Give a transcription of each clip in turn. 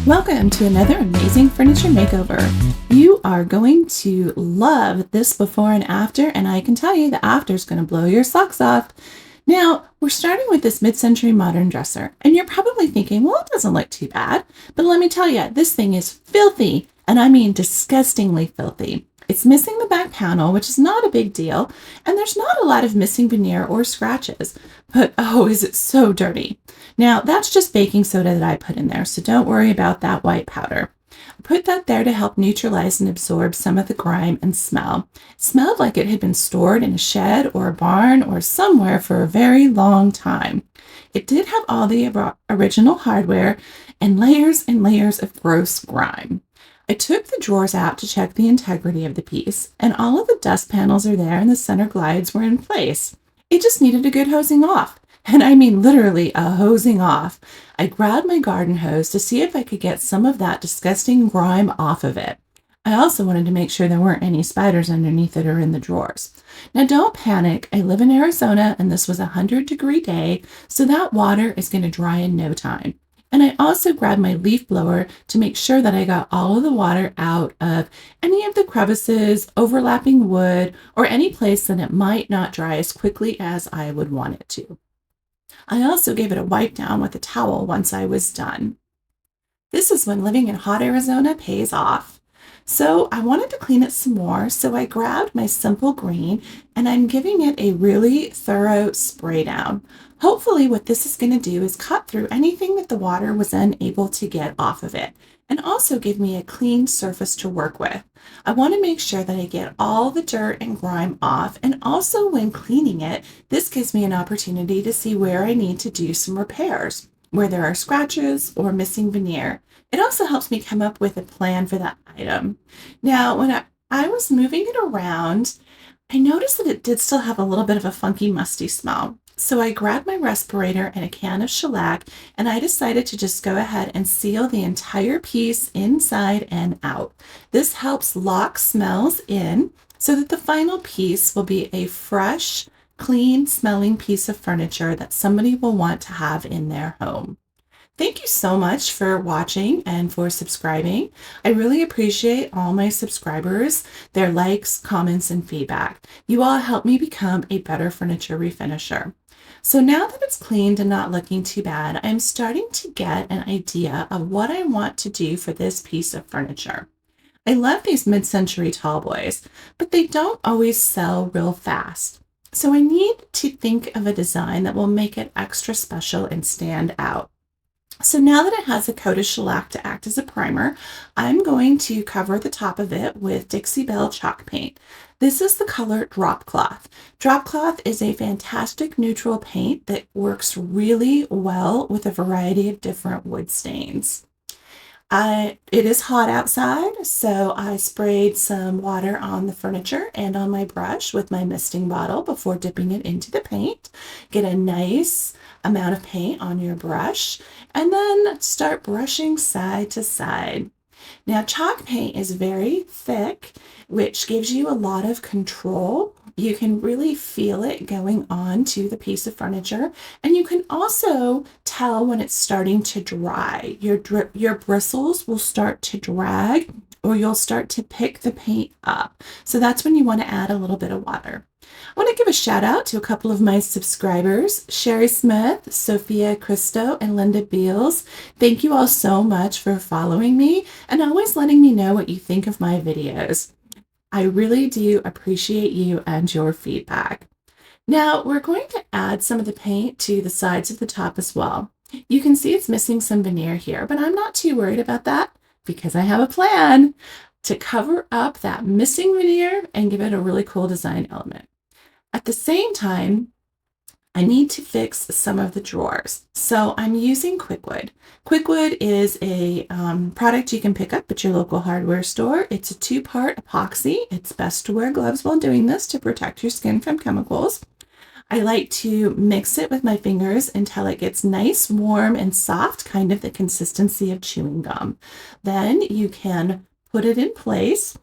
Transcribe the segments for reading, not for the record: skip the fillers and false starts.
Welcome to another amazing furniture makeover. You are going to love this before and after, and I can tell you the after is going to blow your socks off. Now, we're starting with this mid-century modern dresser, and you're probably thinking, well, it doesn't look too bad. But let me tell you, this thing is filthy, and I mean disgustingly filthy. It's missing the back panel, which is not a big deal, and there's not a lot of missing veneer or scratches, but oh, is it so dirty. Now, that's just baking soda that I put in there, so don't worry about that white powder. I put that there to help neutralize and absorb some of the grime and smell. It smelled like it had been stored in a shed or a barn or somewhere for a very long time. It did have all the original hardware and layers of gross grime. I took the drawers out to check the integrity of the piece, and all of the dust panels are there and the center glides were in place. It just needed a good hosing off. And I mean literally a hosing off. I grabbed my garden hose to see if I could get some of that disgusting grime off of it. I also wanted to make sure there weren't any spiders underneath it or in the drawers. Now don't panic. I live in Arizona and this was a 100-degree day, so that water is going to dry in no time. And I also grabbed my leaf blower to make sure that I got all of the water out of any of the crevices, overlapping wood, or any place that it might not dry as quickly as I would want it to. I also gave it a wipe down with a towel once I was done. This is when living in hot Arizona pays off. So I wanted to clean it some more, so I grabbed my simple green and I'm giving it a really thorough spray down. Hopefully what this is going to do is cut through anything that the water was unable to get off of it and also give me a clean surface to work with. I want to make sure that I get all the dirt and grime off, and also when cleaning it, this gives me an opportunity to see where I need to do some repairs, where there are scratches or missing veneer. It also helps me come up with a plan for that item. Now, when I was moving it around, I noticed that it did still have a little bit of a funky, musty smell. So I grabbed my respirator and a can of shellac, and I decided to just go ahead and seal the entire piece inside and out. This helps lock smells in so that the final piece will be a fresh, clean smelling piece of furniture that somebody will want to have in their home. Thank you so much for watching and for subscribing. I really appreciate all my subscribers, their likes, comments, and feedback. You all help me become a better furniture refinisher. So now that it's cleaned and not looking too bad, I'm starting to get an idea of what I want to do for this piece of furniture. I love these mid-century tall boys, but they don't always sell real fast. So I need to think of a design that will make it extra special and stand out. So now that it has a coat of shellac to act as a primer, I'm going to cover the top of it with Dixie Belle chalk paint. This is the color Drop Cloth. Drop Cloth is a fantastic neutral paint that works really well with a variety of different wood stains. It is hot outside, so I sprayed some water on the furniture and on my brush with my misting bottle before dipping it into the paint. Get a nice amount of paint on your brush and then start brushing side to side. Now, chalk paint is very thick, which gives you a lot of control. You can really feel it going on to the piece of furniture, and you can also tell when it's starting to dry. Your bristles will start to drag, or you'll start to pick the paint up. So that's when you want to add a little bit of water. I want to give a shout out to a couple of my subscribers, Sherry Smith, Sophia Christo, and Linda Beals. Thank you all so much for following me and always letting me know what you think of my videos. I really do appreciate you and your feedback. Now we're going to add some of the paint to the sides of the top as well. You can see it's missing some veneer here, but I'm not too worried about that because I have a plan to cover up that missing veneer and give it a really cool design element. At the same time, I need to fix some of the drawers. So I'm using Quickwood. Quickwood is a product you can pick up at your local hardware store. It's a 2-part epoxy. It's best to wear gloves while doing this to protect your skin from chemicals. I like to mix it with my fingers until it gets nice, warm, and soft, kind of the consistency of chewing gum. Then you can put it in place,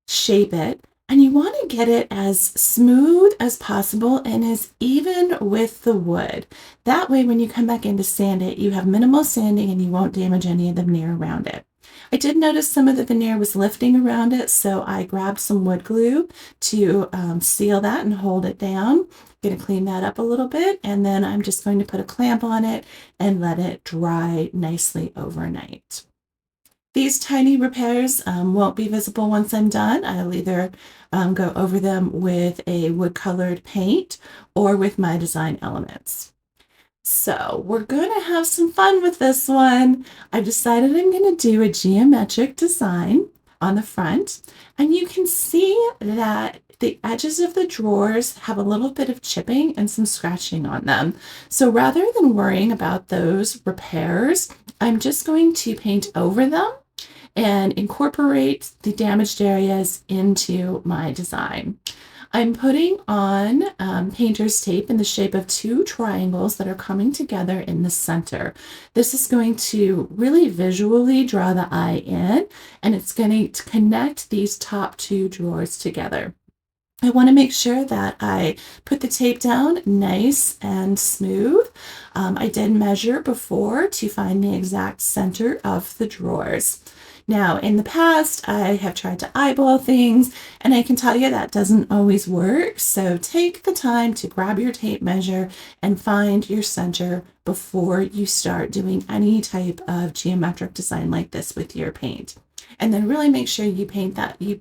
shape it, And you want to get it as smooth as possible and as even with the wood. That way, when you come back in to sand it, you have minimal sanding and you won't damage any of the veneer around it. I did notice some of the veneer was lifting around it, so I grabbed some wood glue to seal that and hold it down. Going to clean that up a little bit, and then I'm just going to put a clamp on it and let it dry nicely overnight. These tiny repairs won't be visible once I'm done. I'll either go over them with a wood-colored paint or with my design elements. So we're going to have some fun with this one. I've decided I'm going to do a geometric design on the front, and you can see that the edges of the drawers have a little bit of chipping and some scratching on them. So rather than worrying about those repairs, I'm just going to paint over them and incorporate the damaged areas into my design. I'm putting on painter's tape in the shape of 2 triangles that are coming together in the center. This is going to really visually draw the eye in, and it's going to connect these top 2 drawers together. I want to make sure that I put the tape down nice and smooth. I did measure before to find the exact center of the drawers. Now, in the past, I have tried to eyeball things, and I can tell you that doesn't always work. So take the time to grab your tape measure and find your center before you start doing any type of geometric design like this with your paint. And then really make sure you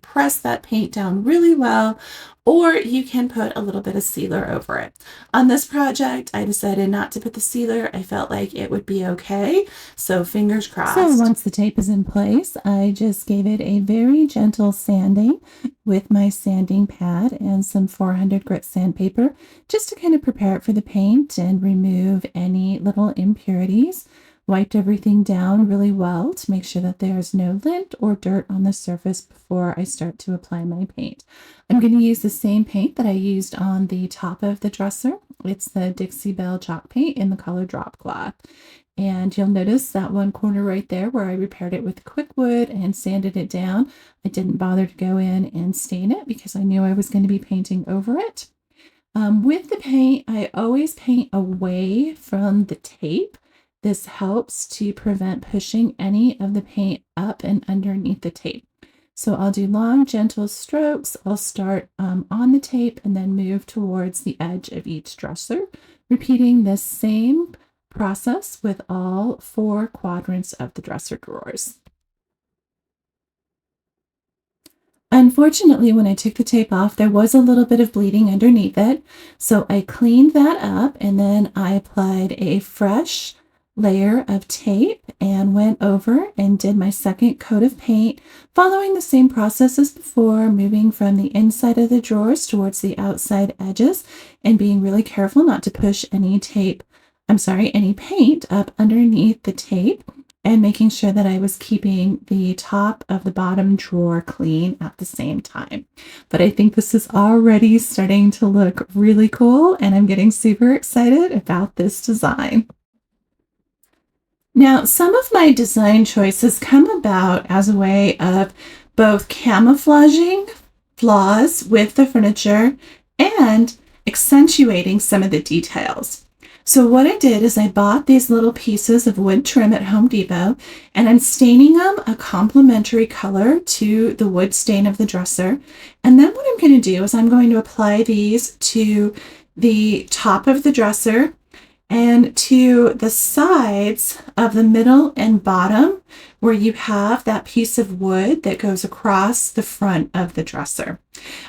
press that paint down really well, or you can put a little bit of sealer over it. On this project, I decided not to put the sealer. I felt like it would be okay, so fingers crossed. So once the tape is in place, I just gave it a very gentle sanding with my sanding pad and some 400 grit sandpaper, just to kind of prepare it for the paint and remove any little impurities. Wiped everything down really well to make sure that there's no lint or dirt on the surface before I start to apply my paint. I'm going to use the same paint that I used on the top of the dresser. It's the Dixie Belle chalk paint in the color drop cloth. And you'll notice that one corner right there where I repaired it with Quickwood and sanded it down. I didn't bother to go in and stain it because I knew I was going to be painting over it. With the paint, I always paint away from the tape. This helps to prevent pushing any of the paint up and underneath the tape. So I'll do long, gentle strokes. I'll start on the tape and then move towards the edge of each dresser, repeating this same process with all 4 quadrants of the dresser drawers. Unfortunately, when I took the tape off, there was a little bit of bleeding underneath it. So I cleaned that up, and then I applied a fresh layer of tape and went over and did my second coat of paint, following the same process as before, moving from the inside of the drawers towards the outside edges and being really careful not to push any paint up underneath the tape, and making sure that I was keeping the top of the bottom drawer clean at the same time. But I think this is already starting to look really cool, and I'm getting super excited about this design. Now, some of my design choices come about as a way of both camouflaging flaws with the furniture and accentuating some of the details. So what I did is I bought these little pieces of wood trim at Home Depot, and I'm staining them a complementary color to the wood stain of the dresser. And then what I'm going to do is I'm going to apply these to the top of the dresser and to the sides of the middle and bottom, where you have that piece of wood that goes across the front of the dresser.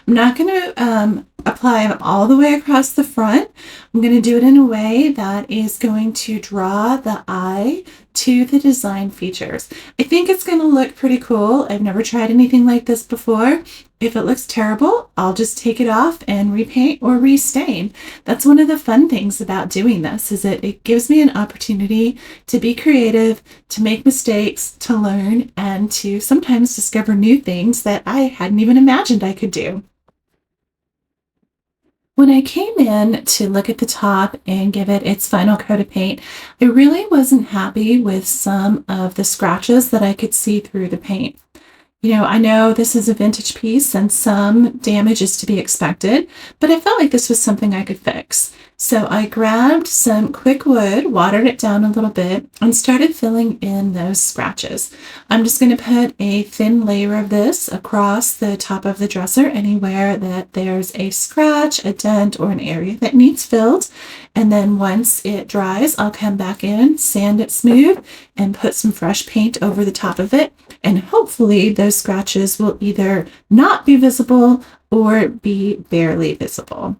I'm not going to apply them all the way across the front. I'm going to do it in a way that is going to draw the eye to the design features. I think it's going to look pretty cool. I've never tried anything like this before. If it looks terrible, I'll just take it off and repaint or restain. That's one of the fun things about doing this, is that it gives me an opportunity to be creative, to make mistakes, to learn, and to sometimes discover new things that I hadn't even imagined I could do. When I came in to look at the top and give it its final coat of paint, I really wasn't happy with some of the scratches that I could see through the paint. I know this is a vintage piece and some damage is to be expected, but I felt like this was something I could fix. So I grabbed some Quickwood, watered it down a little bit, and started filling in those scratches. I'm just going to put a thin layer of this across the top of the dresser anywhere that there's a scratch, a dent, or an area that needs filled. And then once it dries, I'll come back in, sand it smooth, and put some fresh paint over the top of it. And hopefully those scratches will either not be visible or be barely visible.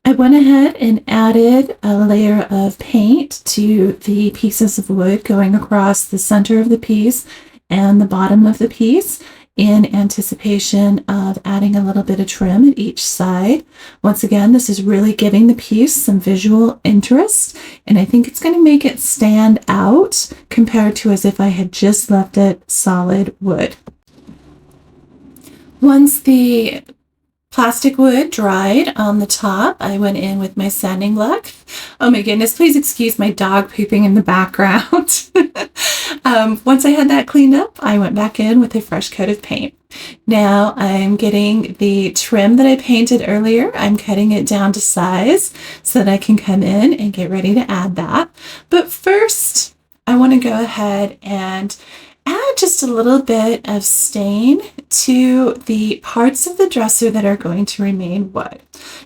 I went ahead and added a layer of paint to the pieces of wood going across the center of the piece and the bottom of the piece in anticipation of adding a little bit of trim at each side. Once again, this is really giving the piece some visual interest, and I think it's going to make it stand out compared to as if I had just left it solid wood. Once the plastic wood dried on the top, I went in with my sanding block. Oh my goodness, please excuse my dog pooping in the background. Once I had that cleaned up, I went back in with a fresh coat of paint. Now I'm getting the trim that I painted earlier. I'm cutting it down to size so that I can come in and get ready to add that. But first, I want to go ahead and add just a little bit of stain to the parts of the dresser that are going to remain wood.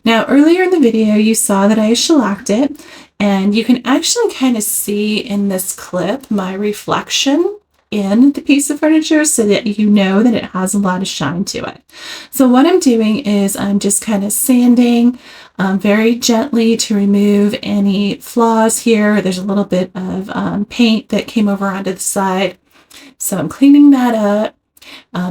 Now, earlier in the video, you saw that I shellacked it, and you can actually kind of see in this clip my reflection in the piece of furniture so that you know that it has a lot of shine to it. So what I'm doing is I'm just kind of sanding very gently to remove any flaws here. There's a little bit of paint that came over onto the side. So I'm cleaning that up,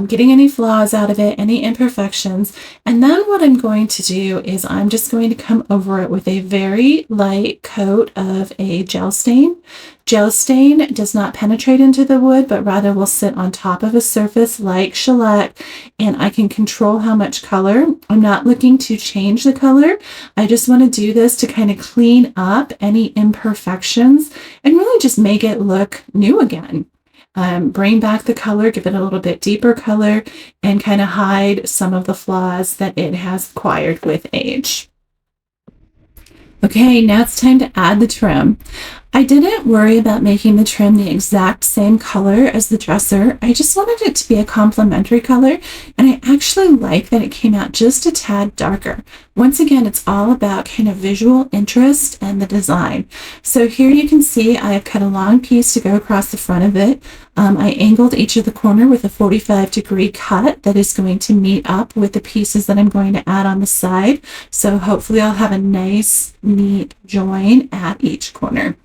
getting any flaws out of it, any imperfections. And then what I'm going to do is I'm just going to come over it with a very light coat of a gel stain. Gel stain does not penetrate into the wood, but rather will sit on top of a surface like shellac, and I can control how much color. I'm not looking to change the color. I just want to do this to kind of clean up any imperfections and really just make it look new again. Bring back the color, give it a little bit deeper color, and kind of hide some of the flaws that it has acquired with age. Okay, now it's time to add the trim. I didn't worry about making the trim the exact same color as the dresser. I just wanted it to be a complementary color, and I actually like that it came out just a tad darker. Once again, it's all about kind of visual interest and the design. So here you can see I've cut a long piece to go across the front of it. I angled each of the corner with a 45-degree cut that is going to meet up with the pieces that I'm going to add on the side. So hopefully I'll have a nice, neat join at each corner.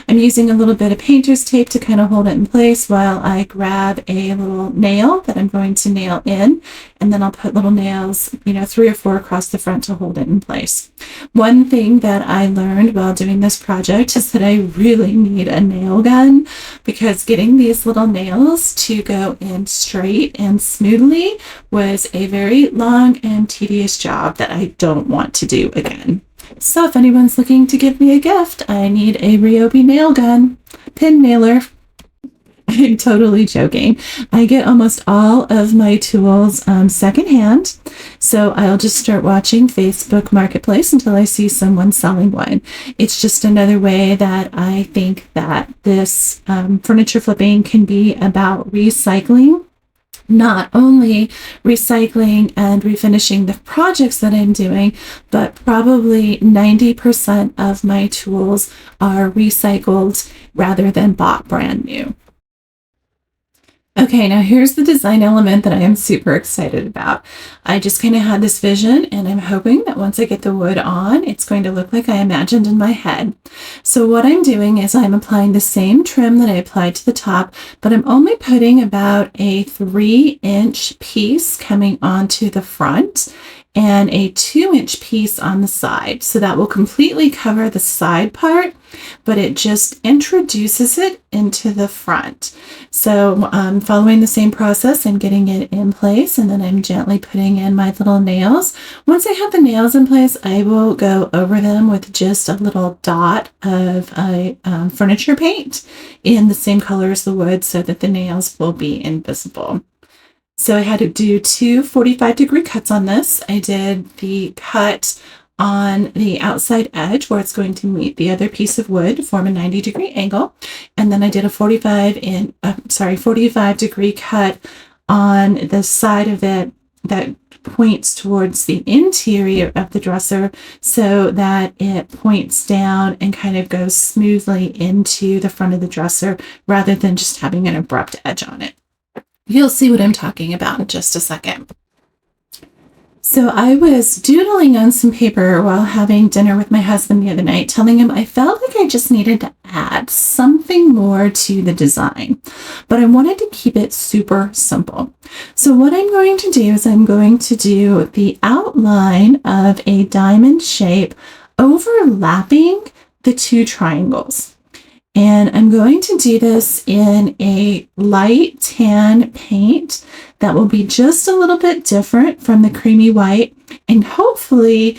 I'm using a little bit of painter's tape to kind of hold it in place while I grab a little nail that I'm going to nail in, and then I'll put little nails, 3 or 4 across the front to hold it in place. One thing that I learned while doing this project is that I really need a nail gun, because getting these little nails to go in straight and smoothly was a very long and tedious job that I don't want to do again. So if anyone's looking to give me a gift, I need a Ryobi nail gun, pin nailer. I'm totally joking. I get almost all of my tools secondhand, so I'll just start watching Facebook Marketplace until I see someone selling one. It's just another way that I think that this furniture flipping can be about recycling. Not only recycling and refinishing the projects that I'm doing, but probably 90% of my tools are recycled rather than bought brand new. Okay, now here's the design element that I am super excited about. I just kind of had this vision, and I'm hoping that once I get the wood on, it's going to look like I imagined in my head. So what I'm doing is I'm applying the same trim that I applied to the top, but I'm only putting about a 3-inch piece coming onto the front and a 2-inch piece on the side. So that will completely cover the side part, but it just introduces it into the front. So following the same process, I'm getting it in place, and then I'm gently putting in my little nails. Once I have the nails in place, I will go over them with just a little dot of furniture paint in the same color as the wood so that the nails will be invisible. So I had to do two 45-degree cuts on this. I did the cut on the outside edge where it's going to meet the other piece of wood to form a 90-degree angle. And then I did a 45-degree cut on the side of it that points towards the interior of the dresser so that it points down and kind of goes smoothly into the front of the dresser rather than just having an abrupt edge on it. You'll see what I'm talking about in just a second. So I was doodling on some paper while having dinner with my husband the other night, telling him I felt like I just needed to add something more to the design, but I wanted to keep it super simple. So what I'm going to do is I'm going to do the outline of a diamond shape overlapping the two triangles. And I'm going to do this in a light tan paint that will be just a little bit different from the creamy white and hopefully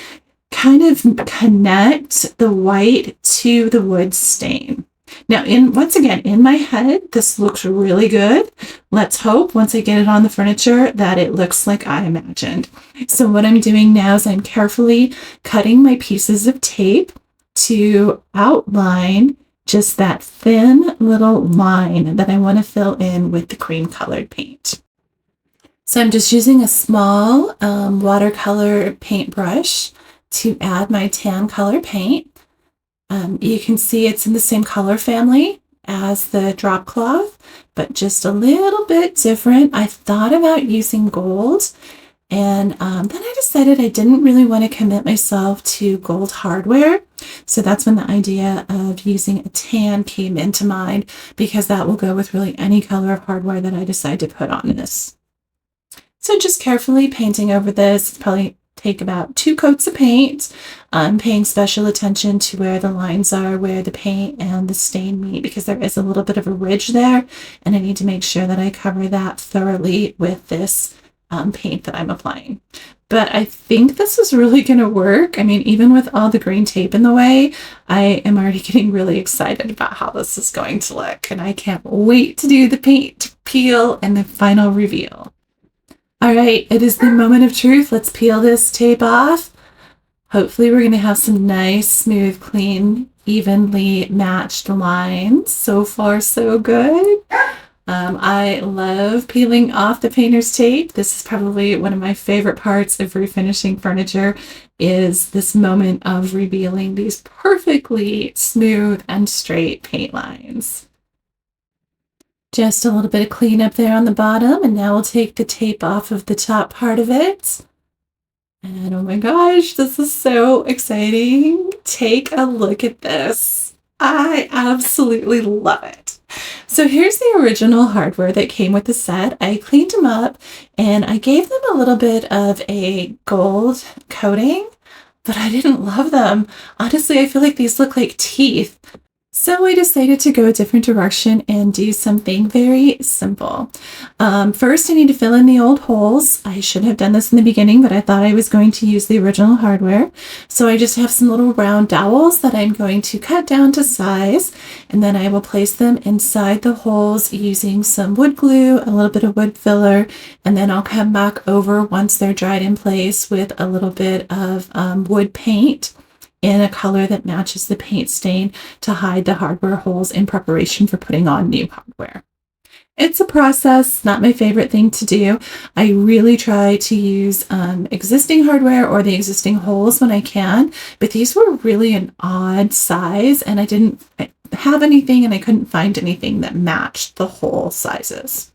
kind of connect the white to the wood stain. Now, once again, in my head, this looks really good. Let's hope once I get it on the furniture that it looks like I imagined. So what I'm doing now is I'm carefully cutting my pieces of tape to outline just that thin little line that I want to fill in with the cream colored paint. So I'm just using a small watercolor paintbrush to add my tan color paint. You can see it's in the same color family as the drop cloth, but just a little bit different. I thought about using gold, and then I decided I didn't really want to commit myself to gold hardware. So that's when the idea of using a tan came into mind, because that will go with really any color of hardware that I decide to put on this. So just carefully painting over this, probably take about 2 coats of paint, paying special attention to where the lines are, where the paint and the stain meet, because there is a little bit of a ridge there, and I need to make sure that I cover that thoroughly with this paint that I'm applying. But I think this is really going to work. I mean, even with all the green tape in the way, I am already getting really excited about how this is going to look, and I can't wait to do the paint peel and the final reveal. All right, it is the moment of truth. Let's peel this tape off. Hopefully we're going to have some nice, smooth, clean, evenly matched lines. So far, so good. I love peeling off the painter's tape. This is probably one of my favorite parts of refinishing furniture, is this moment of revealing these perfectly smooth and straight paint lines. Just a little bit of cleanup there on the bottom, and now we'll take the tape off of the top part of it. And oh my gosh, this is so exciting. Take a look at this. I absolutely love it. So here's the original hardware that came with the set. I cleaned them up and I gave them a little bit of a gold coating, but I didn't love them. Honestly, I feel like these look like teeth. So I decided to go a different direction and do something very simple. First, I need to fill in the old holes. I should have done this in the beginning, but I thought I was going to use the original hardware. So I just have some little round dowels that I'm going to cut down to size, and then I will place them inside the holes using some wood glue, a little bit of wood filler, and then I'll come back over once they're dried in place with a little bit of wood paint in a color that matches the paint stain to hide the hardware holes in preparation for putting on new hardware. It's a process, not my favorite thing to do. I really try to use existing hardware or the existing holes when I can, but these were really an odd size and I didn't have anything and I couldn't find anything that matched the hole sizes.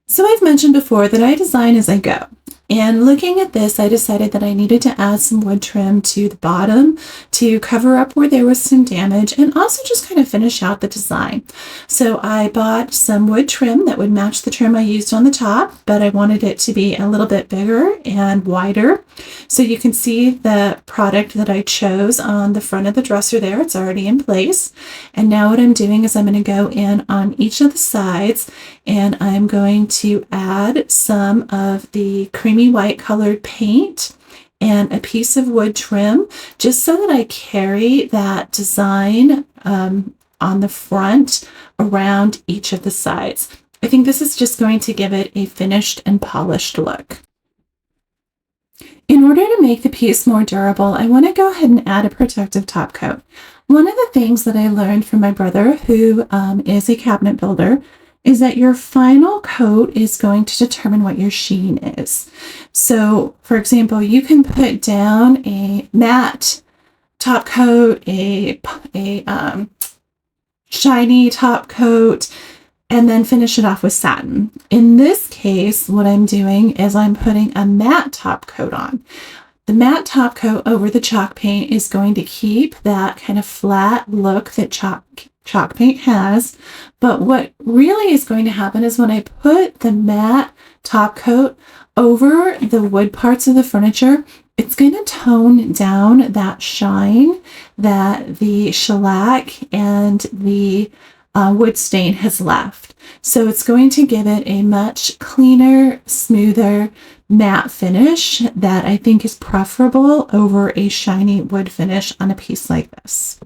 So I've mentioned before that I design as I go. And looking at this, I decided that I needed to add some wood trim to the bottom to cover up where there was some damage and also just kind of finish out the design. So I bought some wood trim that would match the trim I used on the top, but I wanted it to be a little bit bigger and wider. So you can see the product that I chose on the front of the dresser there. It's already in place. And now what I'm doing is I'm going to go in on each of the sides and I'm going to add some of the creamy white colored paint and a piece of wood trim just so that I carry that design on the front around each of the sides. I think this is just going to give it a finished and polished look. In order to make the piece more durable, I want to go ahead and add a protective top coat. One of the things that I learned from my brother, who is a cabinet builder, is that your final coat is going to determine what your sheen is. So, for example, you can put down a matte top coat, a shiny top coat, and then finish it off with satin. In this case, what I'm doing is I'm putting a matte top coat on. The matte top coat over the chalk paint is going to keep that kind of flat look that chalk paint has. But what really is going to happen is when I put the matte top coat over the wood parts of the furniture, it's going to tone down that shine that the shellac and the wood stain has left. So it's going to give it a much cleaner, smoother, matte finish that I think is preferable over a shiny wood finish on a piece like this.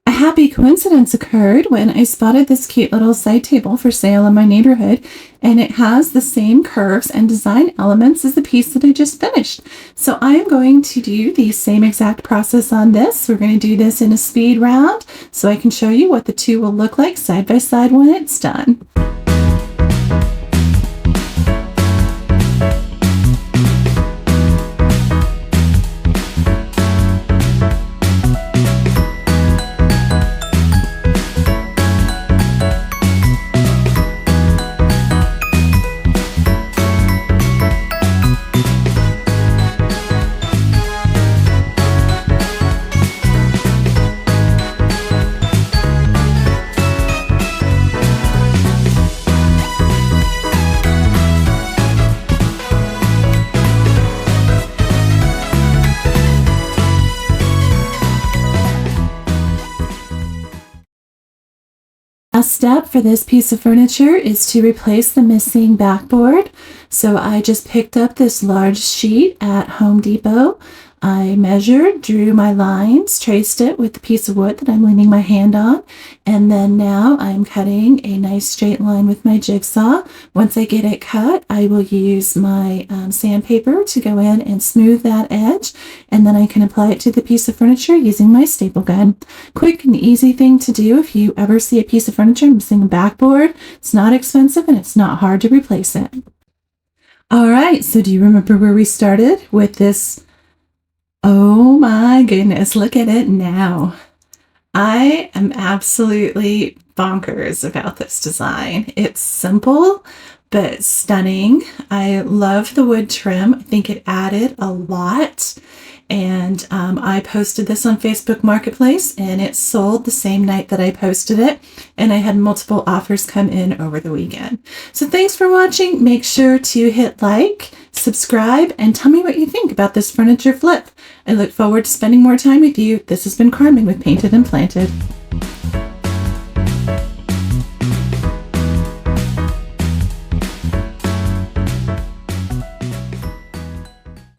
A happy coincidence occurred when I spotted this cute little side table for sale in my neighborhood, and it has the same curves and design elements as the piece that I just finished. So I'm going to do the same exact process on this. We're going to do this in a speed round so I can show you what the two will look like side by side when it's done. Last step for this piece of furniture is to replace the missing backboard. So I just picked up this large sheet at Home Depot. I measured, drew my lines, traced it with the piece of wood that I'm leaning my hand on, and then now I'm cutting a nice straight line with my jigsaw. Once I get it cut, I will use my sandpaper to go in and smooth that edge, and then I can apply it to the piece of furniture using my staple gun. Quick and easy thing to do if you ever see a piece of furniture missing a backboard. It's not expensive and it's not hard to replace it. All right, so do you remember where we started with this? Oh my goodness, look at it now. I am absolutely bonkers about this design. It's simple, but stunning. I love the wood trim. I think it added a lot. And I posted this on Facebook Marketplace and it sold the same night that I posted it. And I had multiple offers come in over the weekend. So thanks for watching. Make sure to hit like, subscribe, and tell me what you think about this furniture flip. I look forward to spending more time with you. This has been Carmen with Painted and Planted.